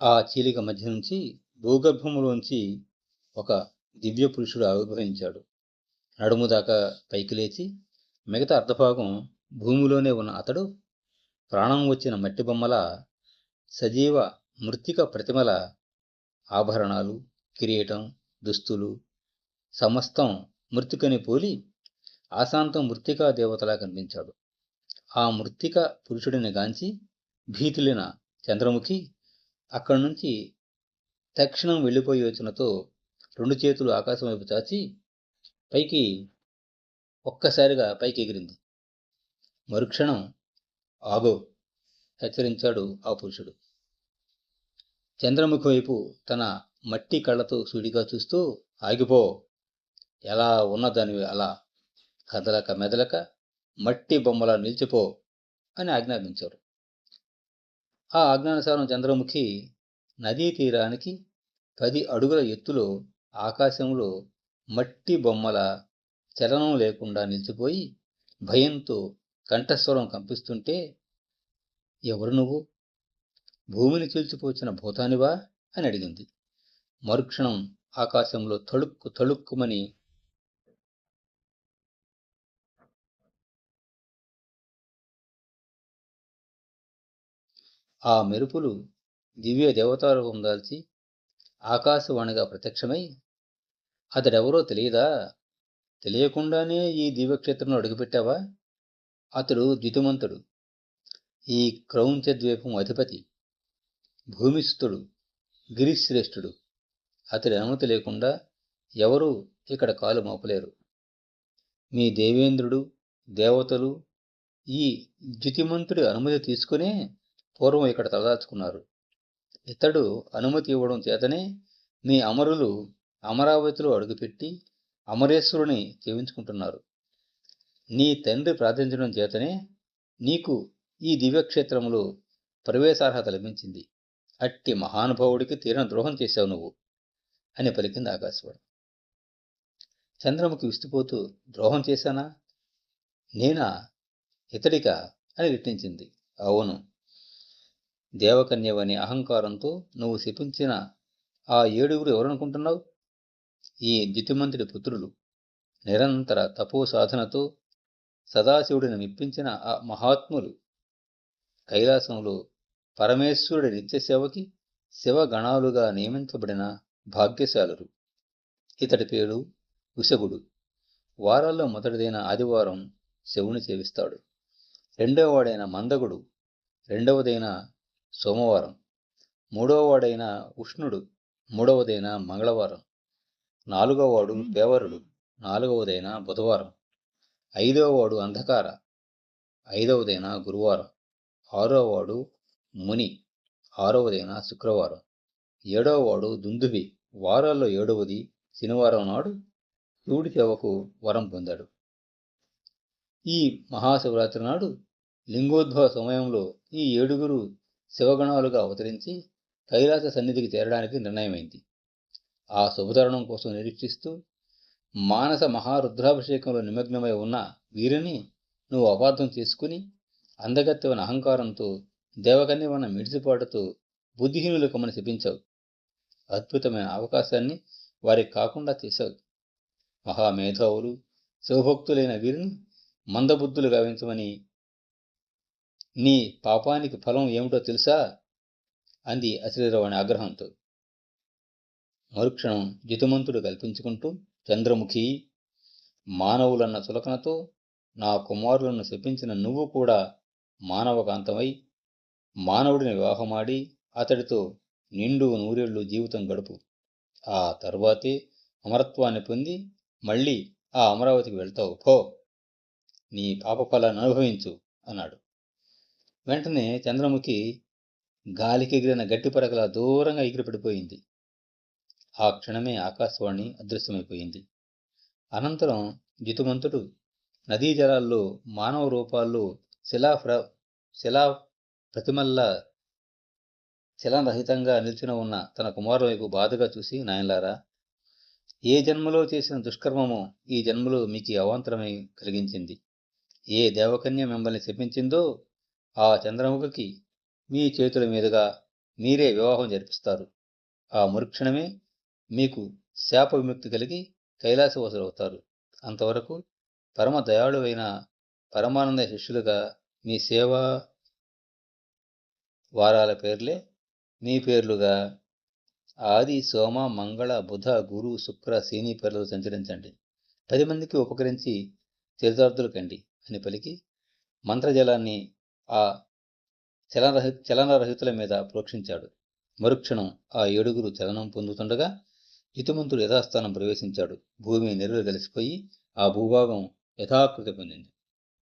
ఆ చీలిక మధ్య నుంచి భూగర్భములోంచి ఒక దివ్య పురుషుడు ఆవిర్భవించాడు. నడుము దాకా పైకి లేచి మిగతా అర్ధభాగం భూమిలోనే ఉన్న అతడు ప్రాణం వచ్చిన మట్టి బొమ్మల, సజీవ మృత్తిక ప్రతిమల ఆభరణాలు, కిరీటం, దుస్తులు సమస్తం మృత్తికని పోలి ఆశాంతం మృత్తికా దేవతలా కనిపించాడు. ఆ మృత్తిక పురుషుడిని గాంచి భీతిలిన చంద్రముఖి అక్కడి నుంచి తక్షణం వెళ్ళిపోయి యోచనతో 2 చేతులు ఆకాశం వైపు చాచి పైకి ఒక్కసారిగా పైకి ఎగిరింది. మరుక్షణం ఆగో హెచ్చరించాడు ఆ పురుషుడు. చంద్రముఖి వైపు తన మట్టి కళ్ళతో సూటిగా చూస్తూ, ఆగిపో, ఎలా ఉన్నదానివి అలా కదలక మెదలక మట్టి బొమ్మలా నిలిచిపో అని ఆజ్ఞాపించారు. ఆ ఆజ్ఞానుసారం చంద్రముఖి నదీ తీరానికి 10 అడుగుల ఎత్తులో ఆకాశంలో మట్టి బొమ్మల చలనం లేకుండా నిలిచిపోయి భయంతో కంఠస్వరం కంపిస్తుంటే, ఎవరు నువ్వు? భూమిని చీల్చిపోచిన భూతానివా అని అడిగింది. మరుక్షణం ఆకాశంలో తళుక్కు తళుక్కుమని ఆ మెరుపులు దివ్య దేవతారూపం దాల్చి ఆకాశవాణిగా ప్రత్యక్షమై, అతడెవరో తెలియదా? తెలియకుండానే ఈ దివ్యక్షేత్రంలో అడుగుపెట్టావా? అతడు ద్యుతిమంతుడు, ఈ క్రౌంచ ద్వీపం అధిపతి, భూమిస్థుడు, గిరిశ్రేష్ఠుడు. అతడి అనుమతి లేకుండా ఎవరూ ఇక్కడ కాలు మోపలేరు. మీ దేవేంద్రుడు, దేవతలు ఈ ద్యుతిమంతుడి అనుమతి తీసుకునే పూర్వం ఇక్కడ తలదాచుకున్నారు. ఇతడు అనుమతి ఇవ్వడం చేతనే మీ అమరులు అమరావతిలో అడుగుపెట్టి అమరేశ్వరుని సేవించుకుంటున్నారు. నీ తండ్రి ప్రార్థించడం చేతనే నీకు ఈ దివ్యక్షేత్రంలో ప్రవేశార్హత లభించింది. అట్టి మహానుభావుడికి తీరని ద్రోహం చేశావు నువ్వు అని పలికింది ఆకాశవాణి. చంద్రముఖి విస్తుపోతూ, ద్రోహం చేశానా? నేనా? ఇతడికా అని రెట్టించింది. అవును, దేవకన్యవని అహంకారంతో నువ్వు శపించిన ఆ 7 ఎవరనుకుంటున్నావు? ఈ ద్యుతిమంతుడి పుత్రులు. నిరంతర తపో సాధనతో సదాశివుడిని మెప్పించిన ఆ మహాత్ములు. కైలాసంలో పరమేశ్వరుడి నిత్యసేవకి శివగణాలుగా నియమించబడిన భాగ్యశాలురు. ఇతడి పేరు ఉశగుడు. వారాల్లో మొదటిదైన ఆదివారం శివుని సేవిస్తాడు. రెండవవాడైన మందగుడు, రెండవదైన సోమవారం, మూడవవాడైన ఉష్ణుడు, మూడవదైన మంగళవారం, నాలుగవవాడు పేవరుడు, నాలుగవదైన బుధవారం, ఐదవవాడు అంధకార, ఐదవదైన గురువారం, ఆరవవాడు ముని, ఆరవదైన శుక్రవారం, ఏడవవాడు దుందుబి. వారాల్లో 7వది శనివారం నాడు శివుడి సేవకు వరం పొందాడు. ఈ మహాశివరాత్రి నాడు లింగోద్భవ సమయంలో ఈ 7 శివగణాలుగా అవతరించి కైలాస సన్నిధికి చేరడానికి నిర్ణయమైంది. ఆ శుభతరుణం కోసం నిరీక్షిస్తూ మానస మహారుద్రాభిషేకంలో నిమగ్నమై ఉన్న వీరిని నువ్వు అపార్థం చేసుకుని అందగత్తెవన అహంకారంతో దేవకన్యవన్న మిడిసిపాటుతో బుద్ధిహీనులు కమ్మని శపించావు. అద్భుతమైన అవకాశాన్ని వారికి కాకుండా చేశావు. మహామేధావులు, శివభక్తులైన వీరిని మందబుద్ధులు గావించమని నీ పాపానికి ఫలం ఏమిటో తెలుసా అంది అశ్రీరవాణి ఆగ్రహంతో. మరుక్షణం జితుమంతుడు కల్పించుకుంటూ, చంద్రముఖి, మానవులన్న చులకనతో నా కుమారులను శపించిన నువ్వు కూడా మానవకాంతమై మానవుడిని వివాహమాడి అతడితో నిండు నూరేళ్లు జీవితం గడుపు. ఆ తరువాతే అమరత్వాన్ని పొంది మళ్ళీ ఆ అమరావతికి వెళ్తావు. పో, నీ పాపఫలాన్ని అనుభవించు అన్నాడు. వెంటనే చంద్రముఖి గాలికెగిరిన గట్టి పడకలా దూరంగా ఎగిరిపడిపోయింది. ఆ క్షణమే ఆకాశవాణి అదృశ్యమైపోయింది. అనంతరం జితుమంతుడు నదీ జలాల్లో మానవ రూపాల్లో శిలా ప్రతిమల్లా శిలారహితంగా నిల్చుని ఉన్న తన కుమారుల వైపు బాధగా చూసి, నాయనలారా, ఏ జన్మలో చేసిన దుష్కర్మమో ఈ జన్మలో మీకు అవాంతరమై కలిగించింది. ఏ దేవకన్య మిమ్మల్ని శపించిందో ఆ చంద్రముఖికి మీ చేతుల మీదుగా మీరే వివాహం జరిపిస్తారు. ఆ మరుక్షణమే మీకు శాప విముక్తి కలిగి కైలాసవాసులవుతారు. అంతవరకు పరమ దయాళువైన పరమానంద శిష్యులుగా మీ సేవా వారాల పేర్లే మీ పేర్లుగా ఆది, సోమ, మంగళ, బుధ, గురు, శుక్ర, శని పేర్లతో సంచరించండి. 10 మందికి ఉపకరించి తీర్థార్థులు కండి అని పలికి మంత్రజలాన్ని ఆ చలనరహితుల మీద ప్రోక్షించాడు. మరుక్షణం ఆ 7గురు చలనం పొందుతుండగా హితుమంతుడు యథాస్థానం ప్రవేశించాడు. భూమి నెరులు కలిసిపోయి ఆ భూభాగం యథాకృతి పొందింది.